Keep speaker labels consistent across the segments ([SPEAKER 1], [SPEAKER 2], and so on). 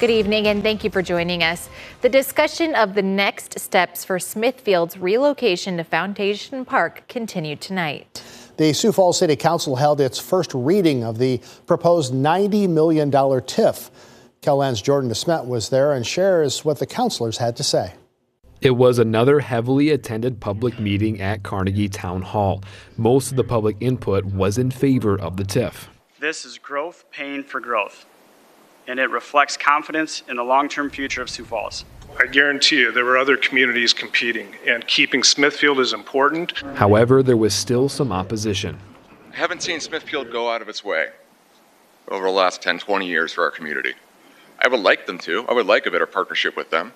[SPEAKER 1] Good evening, and thank you for joining us. The discussion of the next steps for Smithfield's relocation to Foundation Park continued tonight.
[SPEAKER 2] The Sioux Falls City Council held its first reading of the proposed $90 million TIF. KELOLAND's Jordan DeSmet was there and shares what the councilors had to say.
[SPEAKER 3] It was another heavily attended public meeting at Carnegie Town Hall. Most of the public input was in favor of the TIF.
[SPEAKER 4] This is growth paying for growth, and it reflects confidence in the long-term future of Sioux Falls.
[SPEAKER 5] I guarantee you there were other communities competing, and keeping Smithfield is important.
[SPEAKER 3] However, there was still some opposition.
[SPEAKER 6] I haven't seen Smithfield go out of its way over the last 10, 20 years for our community. I would like them to. I would like a better partnership with them.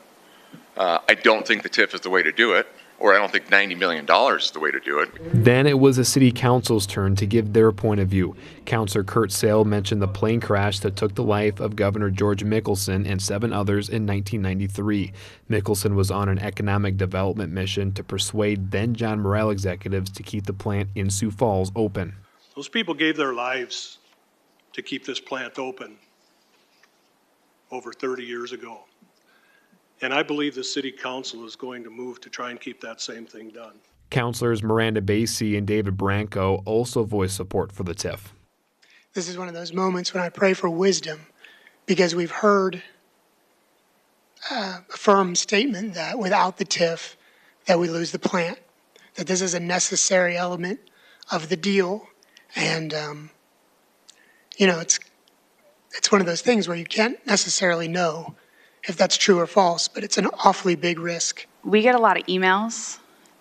[SPEAKER 6] I don't think the TIF is the way to do it, or I don't think $90 million is the way to do it.
[SPEAKER 3] Then it was the city council's turn to give their point of view. Councilor Kurt Sale mentioned the plane crash that took the life of Governor George Mickelson and 7 others in 1993. Mickelson was on an economic development mission to persuade then John Morrell executives to keep the plant in Sioux Falls open.
[SPEAKER 5] Those people gave their lives to keep this plant open over 30 years ago. And I believe the city council is going to move to try and keep that same thing done.
[SPEAKER 3] Councilors Miranda Basie and David Branco also voiced support for the TIF.
[SPEAKER 7] This is one of those moments when I pray for wisdom, because we've heard a firm statement that without the TIF, that we lose the plant, that this is a necessary element of the deal. And, it's one of those things where you can't necessarily know if that's true or false, but it's an awfully big risk.
[SPEAKER 8] We get a lot of emails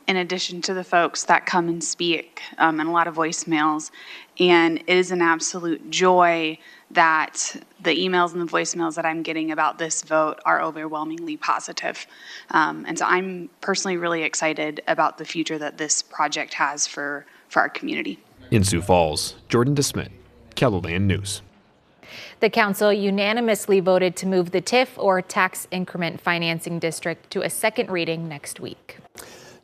[SPEAKER 8] in addition to the folks that come and speak, and a lot of voicemails. And it is an absolute joy that the emails and the voicemails that I'm getting about this vote are overwhelmingly positive. And so I'm personally really excited about the future that this project has for our community.
[SPEAKER 3] In Sioux Falls, Jordan DeSmet, KELOLAND News.
[SPEAKER 1] The council unanimously voted to move the TIF, or tax increment financing district, to a second reading next week.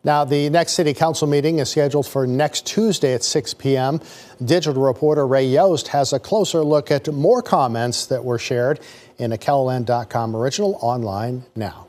[SPEAKER 2] Now, the next city council meeting is scheduled for next Tuesday at 6 p.m. Digital reporter Ray Yost has a closer look at more comments that were shared in a KELOLAND.com original online now.